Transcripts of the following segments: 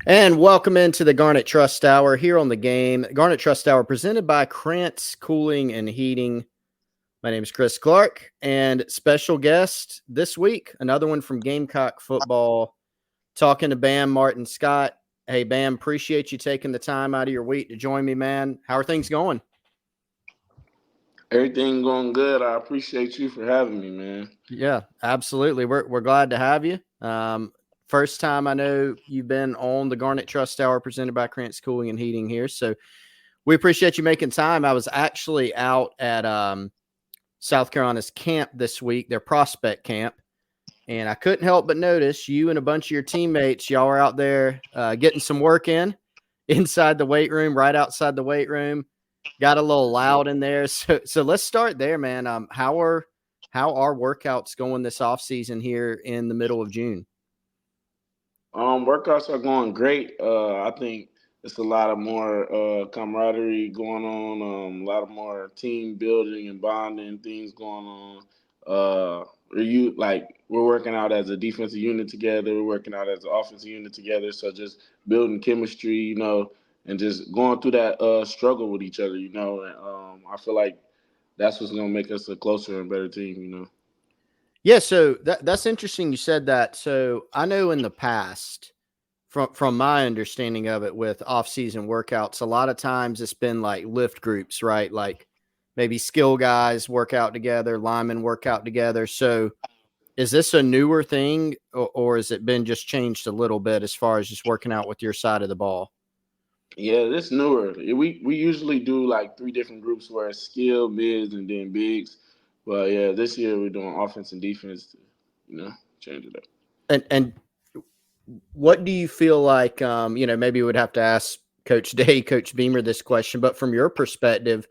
And welcome into the Garnet Trust Hour here on the game. Garnet Trust Hour presented by Krantz Kooling and Heating. My name is Chris Clark, and special guest this week, another one from Gamecock football, talking to Bam Martin Scott. Hey, Bam, appreciate you taking the time out of your week to join me, man. How are things going? Everything going good. I appreciate you for having me, man. Yeah, absolutely. We're glad to have you. First time I know you've been on the Garnet Trust Hour presented by Krantz Kooling and Heating here, so we appreciate you making time. I was actually out at South Carolina's camp this week, their prospect camp, and I couldn't help but notice you and a bunch of your teammates, y'all were out there getting some work in inside the weight room, right outside the weight room. Got a little loud in there. So let's start there, man. How are workouts going this off season here in the middle of June? Workouts are going great. I think it's a lot of more camaraderie going on. A lot of more team building and bonding things going on. We're working out as a defensive unit together. We're working out as an offensive unit together. So just building chemistry, and just going through that struggle with each other, And I feel like that's what's gonna make us a closer and better team. Yeah, so that's interesting you said that. So I know in the past, from my understanding of it with off-season workouts, a lot of times it's been like lift groups, right? Like maybe skill guys work out together, linemen work out together. So is this a newer thing or has it been just changed a little bit as far as just working out with your side of the ball? Yeah, this newer. We usually do like three different groups where it's skill, mids, and then bigs. But yeah, this year we're doing offense and defense to, change it up. And what do you feel like, maybe we would have to ask Coach Day, Coach Beamer this question, but from your perspective,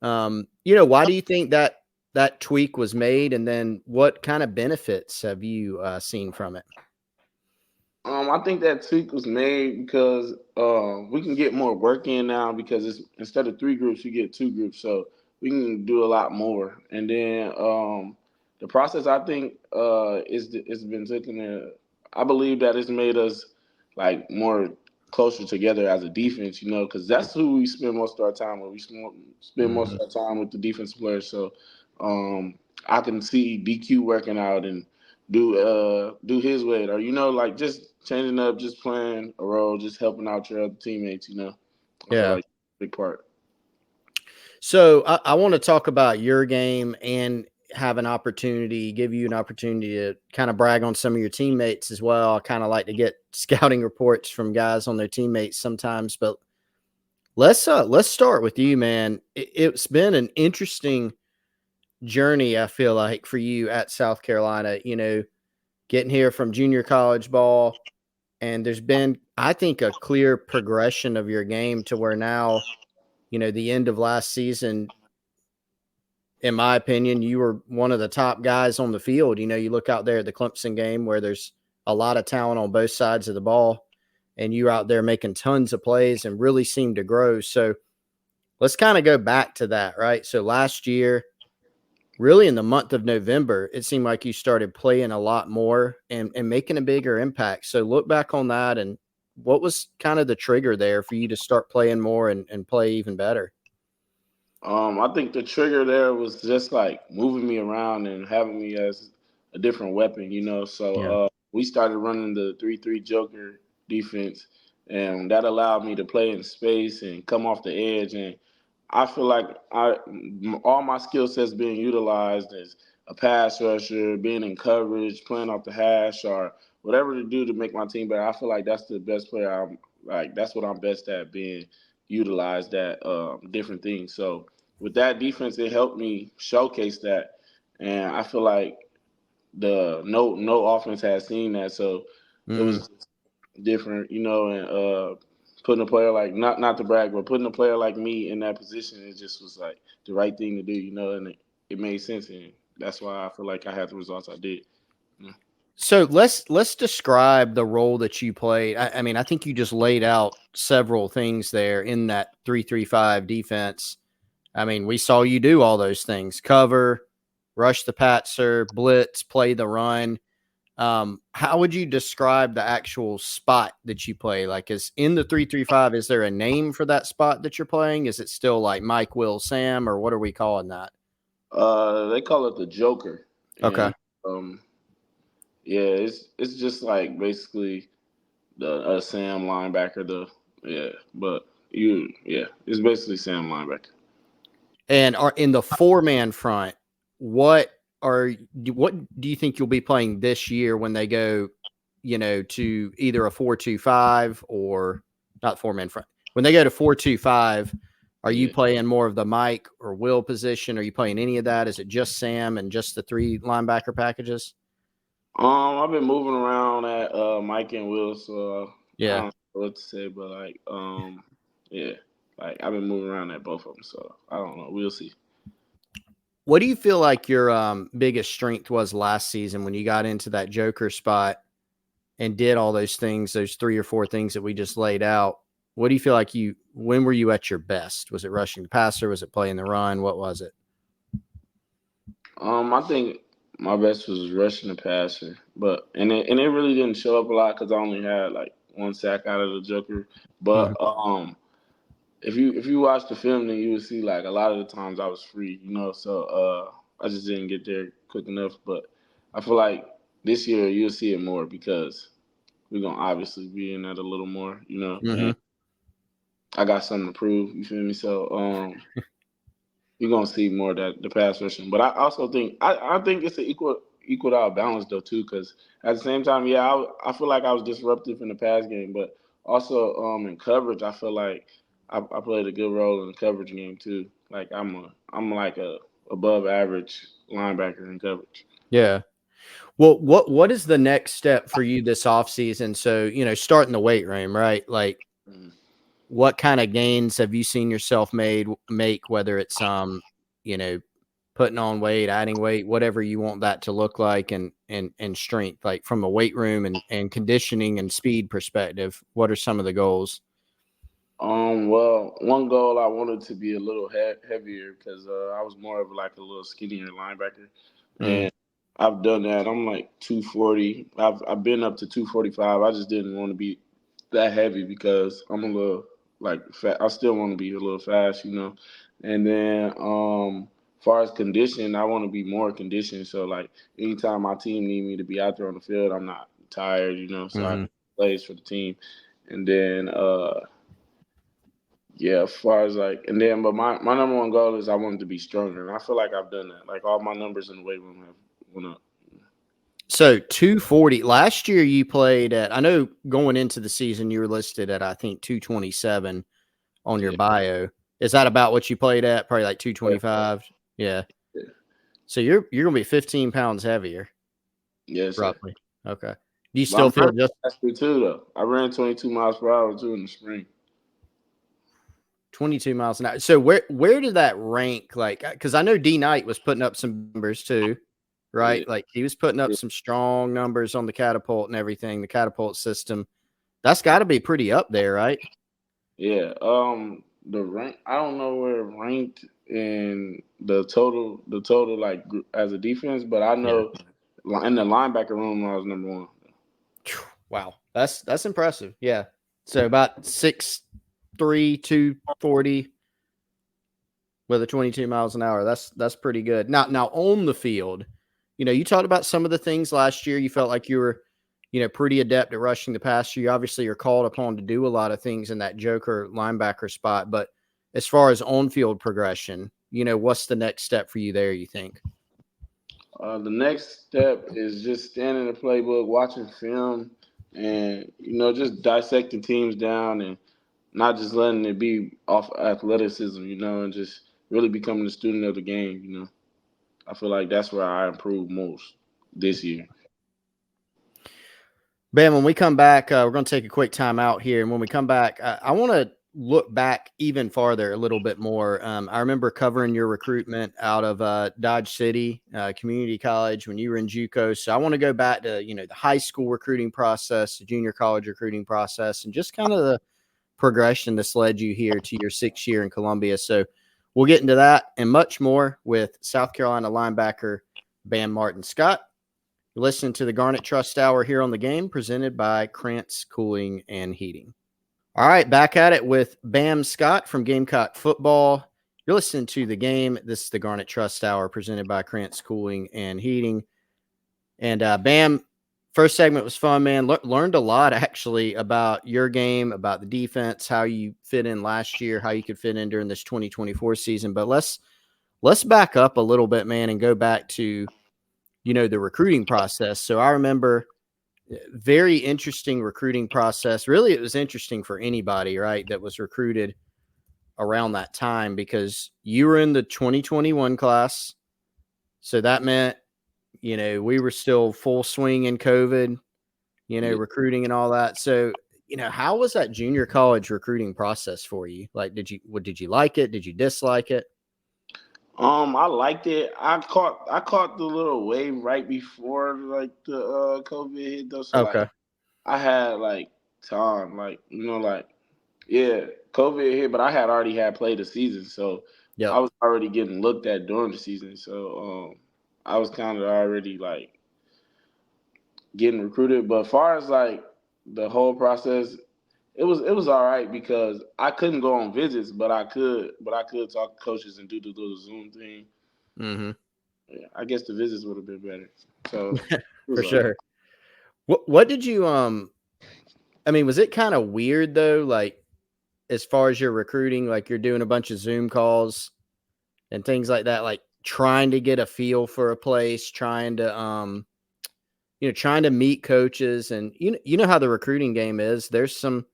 why do you think that tweak was made? And then what kind of benefits have you seen from it? I think that tweak was made because we can get more work in now because it's instead of three groups, you get two groups, so we can do a lot more. And then the process, I think, it's been taken. I believe that it's made us like more closer together as a defense, because that's who we spend most of our time with. We spend most of our time with the defensive players, so I can see DQ working out and do his way, or like just changing up, just playing a role, just helping out your other teammates. I feel Yeah. like big part. So I want to talk about your game and give you an opportunity to kind of brag on some of your teammates as well. I kind of like to get scouting reports from guys on their teammates sometimes, but let's start with you, man. It's been an interesting journey, I feel like, for you at South Carolina, getting here from junior college ball. And there's been, I think, a clear progression of your game to where now, the end of last season, in my opinion, you were one of the top guys on the field. You look out there at the Clemson game where there's a lot of talent on both sides of the ball, and you're out there making tons of plays and really seem to grow. So let's kind of go back to that, right? So last year, really in the month of November, it seemed like you started playing a lot more and making a bigger impact. So look back on that, and what was kind of the trigger there for you to start playing more and play even better? I think the trigger there was just like moving me around and having me as a different weapon. Yeah. So we started running the 3-3 Joker defense, and that allowed me to play in space and come off the edge. And I feel like all my skill sets being utilized as a pass rusher, being in coverage, playing off the hash, or whatever to do to make my team better. I feel like that's the best player. That's what I'm best at, being utilized at different things. So with that defense, it helped me showcase that, and I feel like the no offense has seen that, so it Mm. was different, and putting a player like not to brag, but putting a player like me in that position, it just was like the right thing to do, and it made sense, and that's why I feel like I had the results I did. So let's describe the role that you played. I mean, I think you just laid out several things there in that 3-3-5 defense. I mean, we saw you do all those things: cover, rush the passer, blitz, play the run. How would you describe the actual spot that you play? Like, is in the 3-3-5, is there a name for that spot that you're playing? Is it still like Mike, Will, Sam, or what are we calling that? They call it the Joker, Okay. and yeah, it's just like basically the Sam linebacker. It's basically Sam linebacker. And are in the 4-man front, what do you think you'll be playing this year when they go, to either a 4-2-5 or not 4-man front? When they go to 4-2-5, are you Yeah. playing more of the Mike or Will position? Are you playing any of that? Is it just Sam and just the 3 linebacker packages? I've been moving around at Mike and Will, so I Yeah. don't know what to say, but yeah, like I've been moving around at both of them, so I don't know. We'll see. What do you feel like your biggest strength was last season when you got into that Joker spot and did all those things, those 3 or 4 things that we just laid out? What do you feel like when were you at your best? Was it rushing the passer? Was it playing the run? What was it? I think my best was rushing the passer, but it really didn't show up a lot because I only had like 1 sack out of the Joker. But Mhm. if you watch the film, then you would see like a lot of the times I was free, So I just didn't get there quick enough. But I feel like this year you'll see it more because we're gonna obviously be in that a little more, Mhm. And I got something to prove. You feel me? So you're gonna see more of that the pass rushing. But I also think I think it's an equal out balance though too, because at the same time, yeah, I feel like I was disruptive in the pass game, but also in coverage, I feel like I played a good role in the coverage game too. Like I'm like a above average linebacker in coverage. Yeah. Well, what is the next step for you this offseason? So, starting the weight room, right? Like, Mhm. what kind of gains have you seen yourself make, whether it's you know, putting on weight, adding weight, whatever you want that to look like, and strength, like from a weight room and conditioning and speed perspective, what are some of the goals? Well, one goal I wanted to be a little heavier because I was more of like a little skinnier linebacker, Mm, and I've done that. I'm like 240. I've been up to 245. I just didn't want to be that heavy because I'm a little like fat. I still want to be a little fast. And then far as condition, I want to be more conditioned. So like anytime my team need me to be out there on the field, I'm not tired. So I hmm can plays for the team, and then yeah, as far as like, and then, but my number one goal is I wanted to be stronger, and I feel like I've done that. Like all my numbers in the weight room have went up. So 240 last year you played at, I know going into the season you were listed at, I think 227 on your Yeah, bio. Is that about what you played at? Probably like 225. Yeah. yeah, So you're gonna be 15 pounds heavier, yes, sir. roughly. Okay. Do you But still I'm feel running just faster too, though. I ran 22 miles per hour too in the spring. 22 miles an hour? So where did that rank? Like, because I know D Knight was putting up some numbers too, Yeah, right? Like he was putting up yeah, some strong numbers on the catapult and everything, the catapult system. That's got to be pretty up there, right? yeah. The rank, I don't know where it ranked in the total like as a defense, but I Yeah. know in the linebacker room I was number one. Wow. That's impressive. Yeah. So about 6'3", 240 with a 22 miles an hour. That's pretty good. Now on the field, you talked about some of the things last year. You felt like you were, pretty adept at rushing the passer. You obviously are called upon to do a lot of things in that Joker linebacker spot. But as far as on field progression, what's the next step for you there, you think? The next step is just standing in the playbook, watching film, and just dissecting teams down and not just letting it be off athleticism, and just really becoming a student of the game. I feel like that's where I improved most this year. Ben, when we come back, we're going to take a quick time out here. And when we come back, I want to look back even farther a little bit more. I remember covering your recruitment out of Dodge City Community College when you were in JUCO. So I want to go back to, the high school recruiting process, the junior college recruiting process, and just kind of the progression that's led you here to your 6th year in Columbia. So we'll get into that and much more with South Carolina linebacker Bam Martin Scott. You're listening to the Garnet Trust Hour here on the game, presented by Krantz Kooling and Heating. All right, back at it with Bam Scott from Gamecock Football. You're listening to the game. This is the Garnet Trust Hour, presented by Krantz Kooling and Heating. And Bam, first segment was fun, man. Learned a lot actually about your game, about the defense, how you fit in last year, how you could fit in during this 2024 season. But let's back up a little bit, man, and go back to the recruiting process. So I remember very interesting recruiting process. Really, it was interesting for anybody, right, that was recruited around that time because you were in the 2021 class. So that meant we were still full swing in COVID, recruiting and all that. So, how was that junior college recruiting process for you? Like, did you like it? Did you dislike it? I liked it. I caught the little wave right before like the COVID hit though. So like Okay. I had like time, like yeah, COVID hit, but I had already had played the season, so I Yep. was already getting looked at during the season. So I was kind of already like getting recruited. But as far as like the whole process, it was all right because I couldn't go on visits, but I could talk to coaches and do the little Zoom thing. Mm-hmm. Yeah, I guess the visits would have been better. So it For was all right. sure. What did you I mean, was it kind of weird though? Like, as far as your recruiting, like you're doing a bunch of Zoom calls and things like that, like trying to get a feel for a place, trying to meet coaches, and you know how the recruiting game is. There's some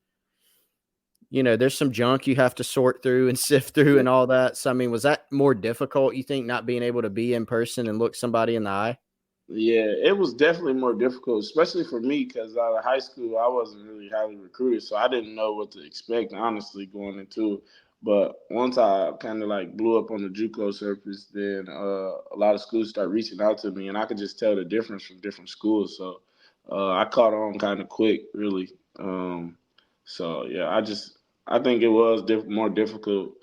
junk you have to sort through and sift through and all that. So I mean, was that more difficult, you think, not being able to be in person and look somebody in the eye? Yeah, it was definitely more difficult, especially for me because out of high school I wasn't really highly recruited, so I didn't know what to expect honestly going into it. But once I kind of like blew up on the JUCO surface, then a lot of schools start reaching out to me, and I could just tell the difference from different schools. So I caught on kind of quick, really. So yeah, I think it was more difficult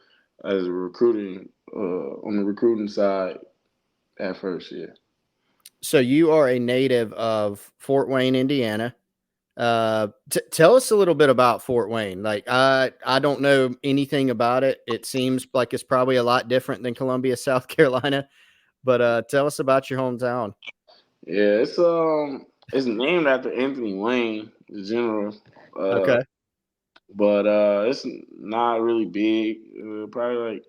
as a recruiting on the recruiting side at first. Yeah. So you are a native of Fort Wayne, Indiana. Tell us a little bit about Fort Wayne. Like, I don't know anything about it. It seems like it's probably a lot different than Columbia, South Carolina. But tell us about your hometown. Yeah, it's named after Anthony Wayne, the general. Uh, Okay. but it's not really big. Probably like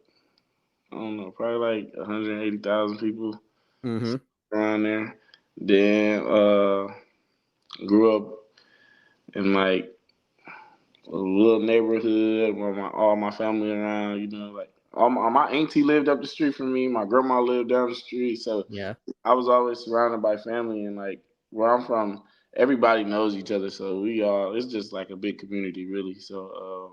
I don't know, probably like 180,000 people Mm-hmm. around there. Then grew up in like a little neighborhood where all my family around. Like all my auntie lived up the street from me. My grandma lived down the street. So Yeah. I was always surrounded by family, and like where I'm from, everybody knows each other. So it's just like a big community, really. So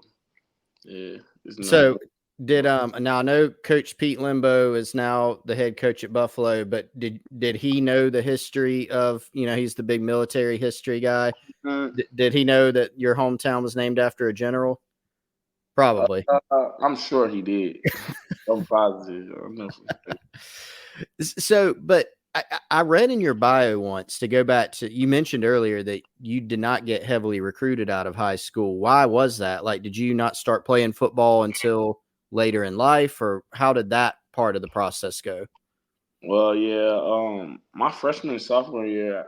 yeah, it's nothing. So did now I know Coach Pete Limbo is now the head coach at Buffalo, but did he know the history of, he's the big military history guy? Uh, Did he know that your hometown was named after a general? Probably. I'm sure he did. I'm positive. I know for sure. So, but I read in your bio once, to go back to, you mentioned earlier that you did not get heavily recruited out of high school. Why was that? Like, did you not start playing football until later in life, or how did that part of the process go? Well, yeah. My freshman and sophomore year,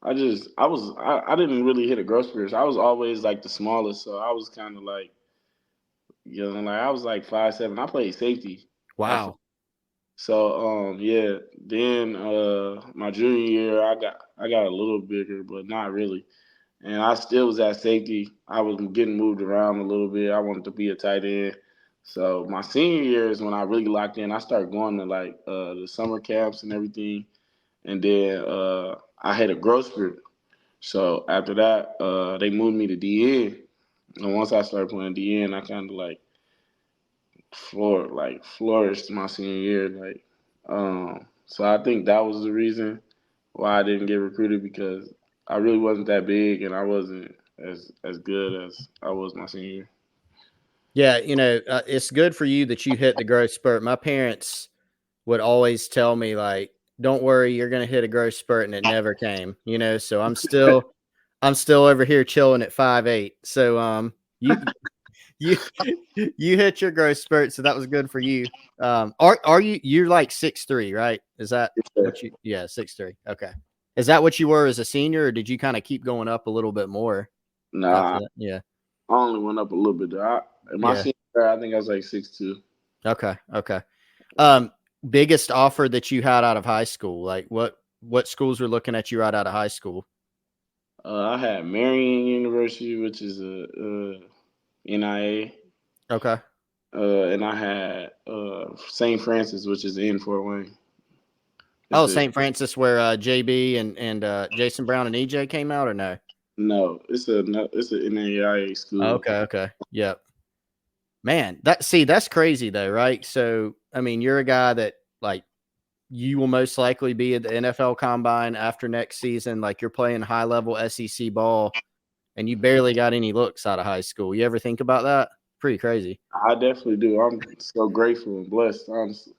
I didn't really hit a growth spurt. I was always like the smallest, so I was kind of like like I was like 5'7". I played safety. Wow. So yeah, then my junior year I got a little bigger, but not really. And I still was at safety. I was getting moved around a little bit. I wanted to be a tight end. So my senior year is when I really locked in. I started going to like the summer camps and everything. And then I had a growth spurt. So after that, they moved me to DN. And once I started playing DN, I kind of like flourished my senior year. So I think that was the reason why I didn't get recruited because I really wasn't that big and I wasn't as good as I was my senior year. Yeah, it's good for you that you hit the growth spurt. My parents would always tell me, like, don't worry, you're going to hit a growth spurt, and it never came, so I'm still over here chilling at 5'8". So, you, you hit your growth spurt. So that was good for you. You're like 6'3", right? Is that what yeah, 6'3". Okay. Is that what you were as a senior, or did you kind of keep going up a little bit more after Nah, that? Yeah. I only went up a little bit. In my Yeah. senior year, I think I was like 6'2". Okay. Okay. Um, Biggest offer that you had out of high school? Like what schools were looking at you right out of high school? I had Marion University, which is a NIA, Okay. and I had St. Francis, which is in Fort Wayne. Oh, It's a St. Francis, where JB and Jason Brown and EJ came out, or no? no, it's an NAIA school. Okay. Okay. Yep. Man, that's crazy though, right? So, I mean, you're a guy that like you will most likely be at the NFL Combine after next season. Like you're playing high level SEC ball, and you barely got any looks out of high school. You ever think about that? Pretty crazy. I definitely do. I'm so grateful and blessed, honestly.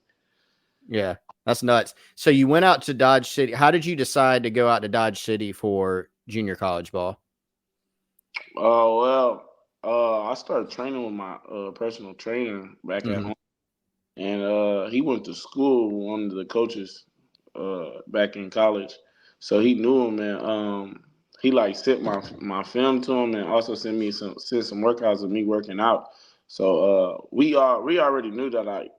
Yeah, that's nuts. So you went out to Dodge City. How did you decide to go out to Dodge City for junior college ball? Oh well, I started training with my personal trainer back at Mm-hmm. home, and he went to school with one of the coaches back in college, so he knew him, and he like sent my film to him, and also sent some workouts of me working out. So we already knew that, like,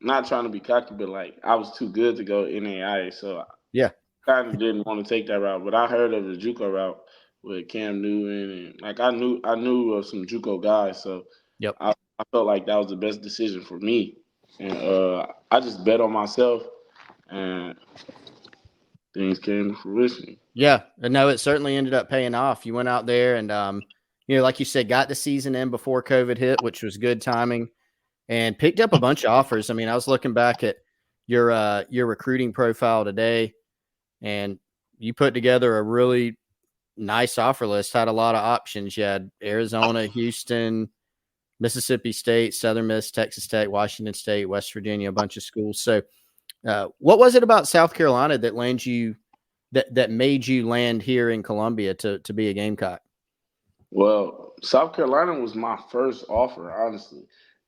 not trying to be cocky, but like I was too good to go NAIA, so Yeah. kind of didn't want to take that route, but I heard of the JUCO route with Cam Newton, and like I knew of some JUCO guys, so Yep. I felt like that was the best decision for me, and I just bet on myself, and things came to fruition. Yeah. No, it certainly ended up paying off. You went out there and like you said, got the season in before COVID hit, which was good timing, and picked up a bunch of offers. I mean, I was looking back at your recruiting profile today, and you put together a really nice offer list. Had a lot of options. You had Arizona, Houston, Mississippi State, Southern Miss, Texas Tech, Washington State, West Virginia, a bunch of schools. So, what was it about South Carolina that that made you land here in Columbia to be a Gamecock? Well, South Carolina was my first offer, honestly,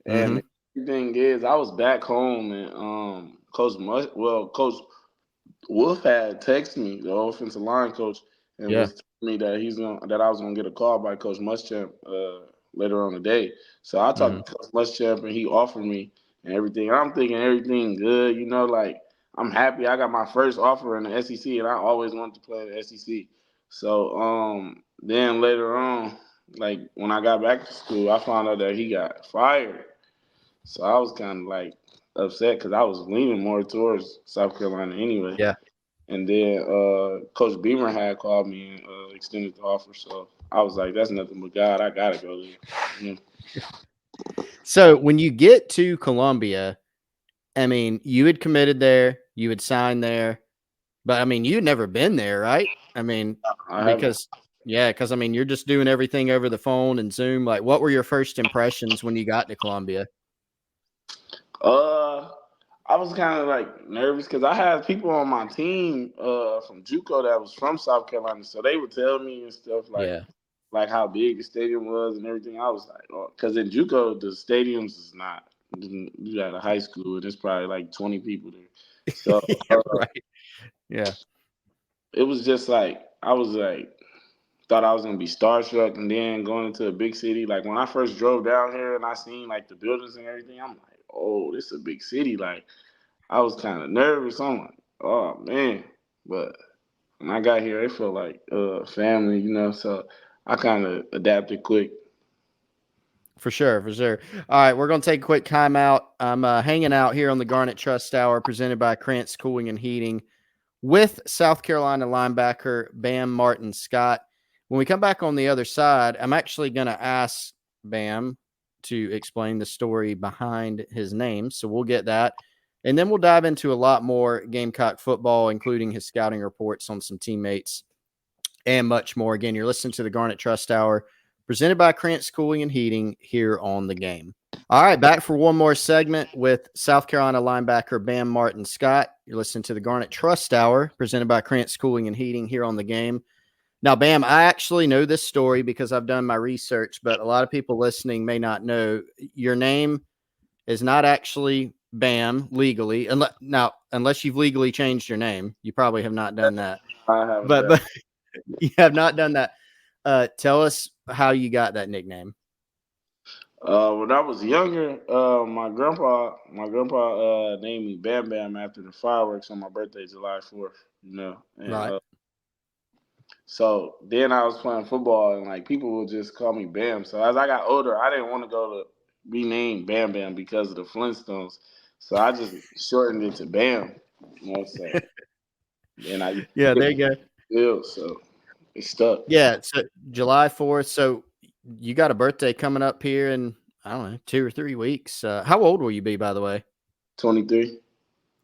Mm-hmm. and the thing is, I was back home, and Coach Wolf had texted me, the offensive line coach, and Yeah. was telling me that I was gonna get a call by Coach Muschamp later on today. So I Mm-hmm. talked to Coach Muschamp, and he offered me and everything. And I'm thinking everything good, like I'm happy. I got my first offer in the SEC, and I always wanted to play in the SEC. So then later on, like when I got back to school, I found out that he got fired. So I was kind of like upset because I was leaning more towards South Carolina anyway. Yeah. And then Coach Beamer had called me and extended the offer. So I was like, that's nothing but God. I got to go there. Yeah. So when you get to Columbia, I mean, you had committed there, you had signed there, but I mean, you'd never been there, right? I mean, I haven't. because I mean, you're just doing everything over the phone and Zoom. Like, what were your first impressions when you got to Columbia? Uh, I was kind of like nervous because I had people on my team from JUCO that was from South Carolina, so they would tell me and stuff Yeah. like how big the stadium was and everything. I was like, oh, because in JUCO the stadiums is not. You got a high school and it's probably like 20 people there, so Yeah, right. Yeah. it was just like I was like thought I was gonna be starstruck, and then going into a big city. Like when I first drove down here and I seen like the buildings and everything, I'm like, oh, this is a big city. Like I was kind of nervous. I'm like, oh man, but when I got here, it felt like family, So I kind of adapted quick. For sure, for sure. All right, we're going to take a quick timeout. I'm hanging out here on the Garnet Trust Hour presented by Krantz Kooling and Heating with South Carolina linebacker Bam Martin Scott. When we come back on the other side, I'm actually going to ask Bam to explain the story behind his name. So we'll get that. And then we'll dive into a lot more Gamecock football, including his scouting reports on some teammates and much more. Again, you're listening to the Garnet Trust Hour presented by Krantz Kooling and Heating here on The Game. All right, back for one more segment with South Carolina linebacker Bam Martin Scott. You're listening to the Garnet Trust Hour, presented by Krantz Kooling and Heating here on the Game. Now, Bam, I actually know this story because I've done my research, but a lot of people listening may not know your name is not actually Bam legally. Unless you've legally changed your name, you probably have not done that. I haven't But done. but you have not done that. Tell us how you got that nickname. When I was younger, my grandpa named me Bam Bam after the fireworks on my birthday, July 4th. And Right. so then I was playing football, and like people would just call me Bam. So as I got older, I didn't want to go to be named Bam Bam because of the Flintstones. So I just shortened it to Bam. So then I used Yeah, to there get you go. the bill, so it stuck. Yeah, so July 4th. So you got a birthday coming up here in, I don't know, 2 or 3 weeks. How old will you be, by the way? 23.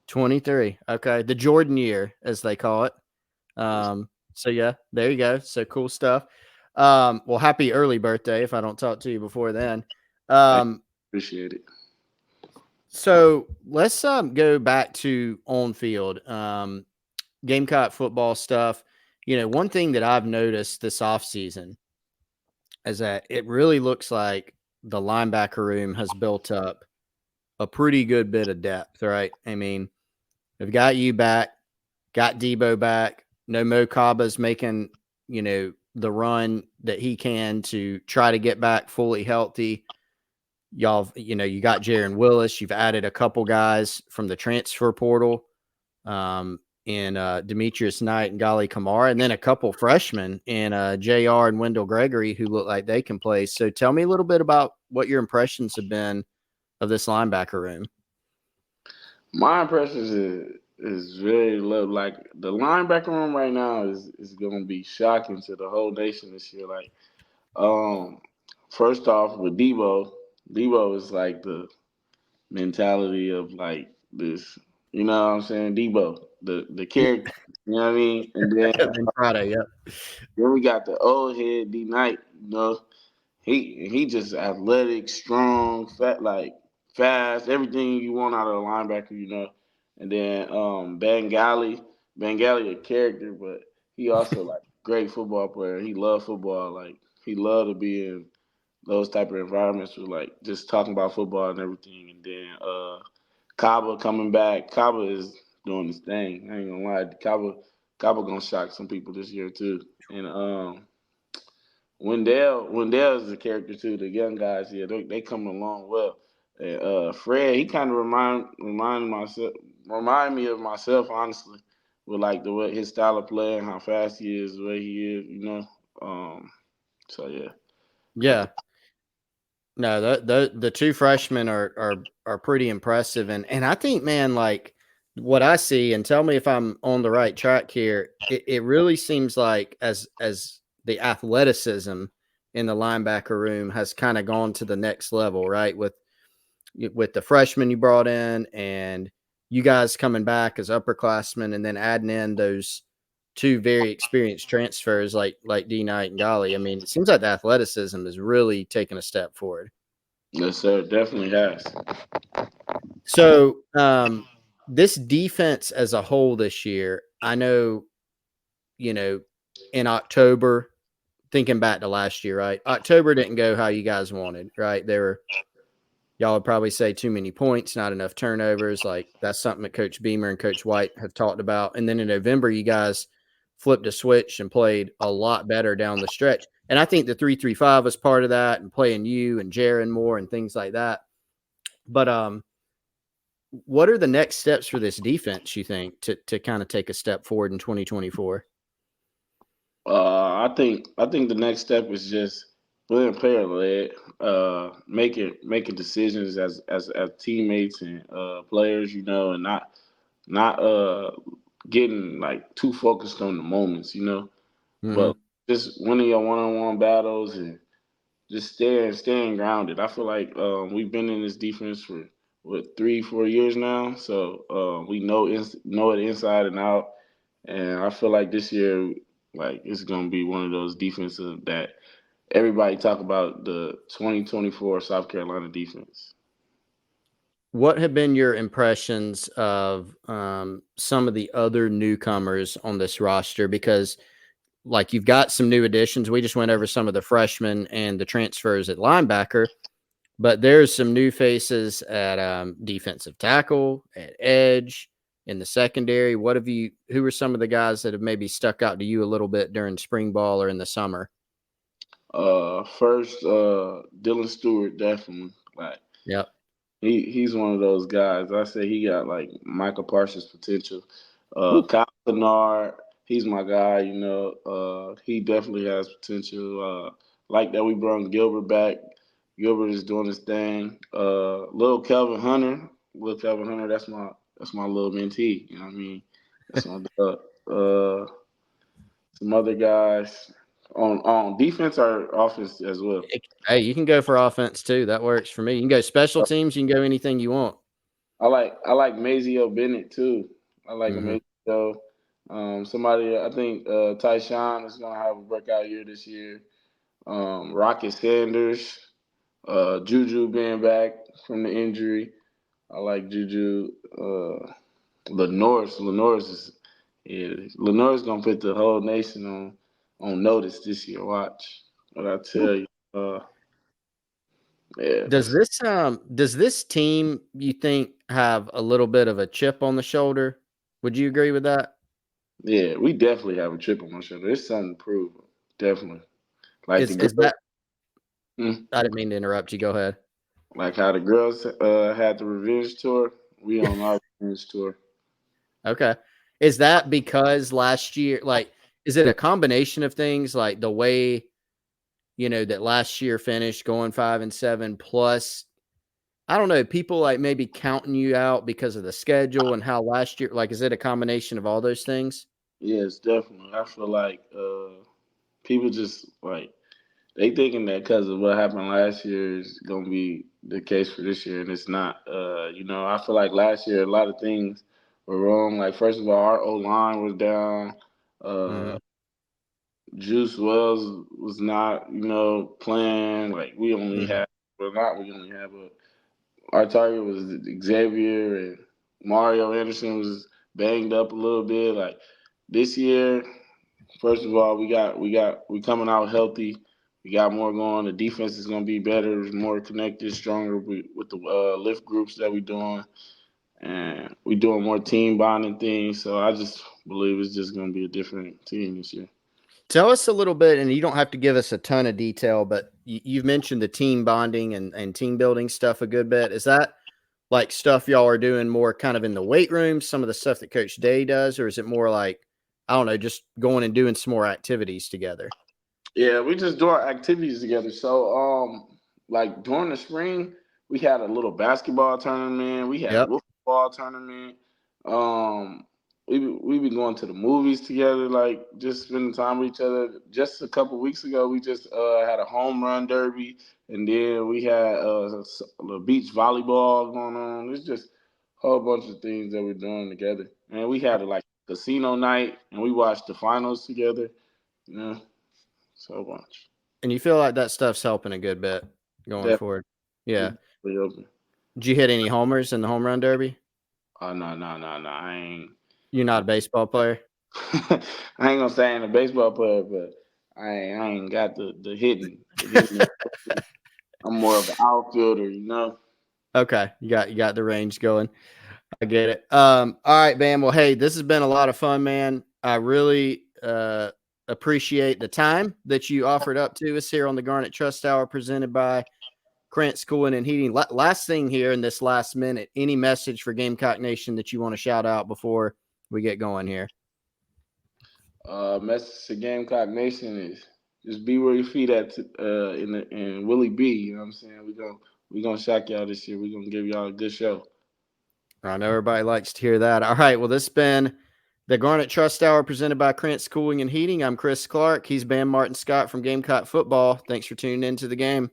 23. Okay. The Jordan year, as they call it. So yeah, there you go. So cool stuff. Well, happy early birthday if I don't talk to you before then. I Um, appreciate it. so let's go back to on field. Gamecock football stuff. One thing that I've noticed this offseason is that it really looks like the linebacker room has built up a pretty good bit of depth, right? I mean, they've got you back, got Debo back. No Mo Kaba's making, the run that he can to try to get back fully healthy. Y'all, you got Jaron Willis. You've added a couple guys from the transfer portal. In Demetrius Knight and Gali Kamara, and then a couple freshmen in JR and Wendell Gregory who look like they can play. So tell me a little bit about what your impressions have been of this linebacker room. My impressions is very low. Like the linebacker room right now is going to be shocking to the whole nation this year. Like, um, first off with Debo is like the mentality of like this. You know what I'm saying? Debo, the Yeah. character. You know what I mean? And then Then Friday, yep. then we got the old head D Knight. He just athletic, strong, fat, like fast, everything you want out of a linebacker. And then Bengali a character, but he also like great football player. He loved football. Like he loved to be in those type of environments with like just talking about football and everything. And then Kaba coming back. Kaba is doing his thing. I ain't gonna lie. Kaba gonna shock some people this year too. And Wendell is a character too. The young guys, yeah, they coming along well. And Fred, he kind of remind me of myself, honestly, with like the way his style of play and how fast he is, the way he is. So yeah, I Yeah. No, the two freshmen are pretty impressive, and I think, man, like what I see, and tell me if I'm on the right track here. It really seems like as the athleticism in the linebacker room has kind of gone to the next level, right? With the freshmen you brought in, and you guys coming back as upperclassmen, and then adding in those two very experienced transfers like D Knight and Golly. I mean, it seems like the athleticism is really taking a step forward. yes sir, definitely has. So, this defense as a whole this year, I know, you know, in October, thinking back to last year, right? October didn't go how you guys wanted, right? Y'all would probably say too many points, not enough turnovers. Like that's something that Coach Beamer and Coach White have talked about. And then in November, you guys flipped a switch and played a lot better down the stretch. And I think the 3-3-5 was part of that, and playing you and Jaron more and things like that. But what are the next steps for this defense, you think, to kind of take a step forward in 2024? I think the next step is just being player led, making decisions as teammates and players, and not getting like too focused on the moments, Mm-hmm. but just winning your one on one battles and just staying grounded. I feel like we've been in this defense for what 3-4 years now, so we know it inside and out. And I feel like this year, like it's gonna be one of those defenses that everybody talk about the 2024 South Carolina defense. What have been your impressions of some of the other newcomers on this roster? Because, like, you've got some new additions. We just went over some of the freshmen and the transfers at linebacker, but there's some new faces at defensive tackle, at edge, in the secondary. Who are some of the guys that have maybe stuck out to you a little bit during spring ball or in the summer? First, Dylan Stewart, definitely. Like, Yep. he's one of those guys. I say he got like Michael Parsons potential. Woo. Kyle Bernard, he's my guy. He definitely has potential. Like that, we brought Gilbert back. Gilbert is doing his thing. Little Kelvin Hunter, that's my little mentee. You know what I mean? That's my some other guys on defense or offense as well. Hey, you can go for offense too. That works for me. You can go special teams. You can go anything you want. I like Mazio Bennett too. I like Mm-hmm. Mazio. Somebody I think Tyshawn is gonna have a breakout year this year. Rocket Sanders, Juju being back from the injury. I like Juju. Lenore's gonna put the whole nation on notice this year. Watch what I tell you. Yeah. Does this team, you think, have a little bit of a chip on the shoulder? Would you agree with that? Yeah, we definitely have a chip on my shoulder. There's something to prove. Definitely. Like Is the girls, that? I didn't mean to interrupt you. Go ahead. like how the girls had the revenge tour. We on our revenge tour. Okay. Is that because last year, like, is it a combination of things, like the way, that last year finished going 5-7 plus, I don't know, people like maybe counting you out because of the schedule and how last year, like, is it a combination of all those things? Yes, definitely. I feel like people just like they thinking that because of what happened last year is gonna be the case for this year, and it's not. I feel like last year a lot of things were wrong. Like first of all, our O line was down. Mm-hmm. Juice Wells was not, playing. Like we only Mm-hmm. had, well, not we only had, but our target was Xavier and Mario Anderson was banged up a little bit. Like this year, first of all, we coming out healthy. We got more going. The defense is gonna be better, more connected, stronger with the lift groups that we doing, and we doing more team bonding things. So I just believe it's just gonna be a different team this year. Tell us a little bit, and you don't have to give us a ton of detail, but you've mentioned the team bonding and team building stuff a good bit. Is that like stuff y'all are doing more kind of in the weight room, some of the stuff that Coach Day does, or is it more like, I don't know, just going and doing some more activities together? Yeah, we just do our activities together. So, like during the spring, we had a little basketball tournament. We had a Yep. football tournament. Um, we be going to the movies together, like just spending time with each other. Just a couple weeks ago, we just had a home run derby, and then we had a beach volleyball going on. It's just a whole bunch of things that we're doing together. And we had a like casino night, and we watched the finals together. You know. So much. And you feel like that stuff's helping a good bit going Definitely forward. Yeah. open. Did you hit any homers in the home run derby? Oh no, no, no, no. I ain't You're not a baseball player? I ain't gonna say I ain't a baseball player, but I ain't got the hitting. The hitting. I'm more of an outfielder. Okay. You got the range going. I get it. All right, man. Well, hey, this has been a lot of fun, man. I really appreciate the time that you offered up to us here on the Garnet Trust Hour presented by Krantz Kooling and Heating. Last thing here in this last minute, any message for Gamecock Nation that you want to shout out before we get going here? Message to Gamecock Nation is just be where your feet at in Willie B. You know what I'm saying? We gonna shock y'all this year. We gonna give y'all a good show. I know everybody likes to hear that. All right. Well, this has been the Garnet Trust Hour presented by Krantz Kooling and Heating. I'm Chris Clark. He's Bam Martin Scott from Gamecock Football. Thanks for tuning in to the game.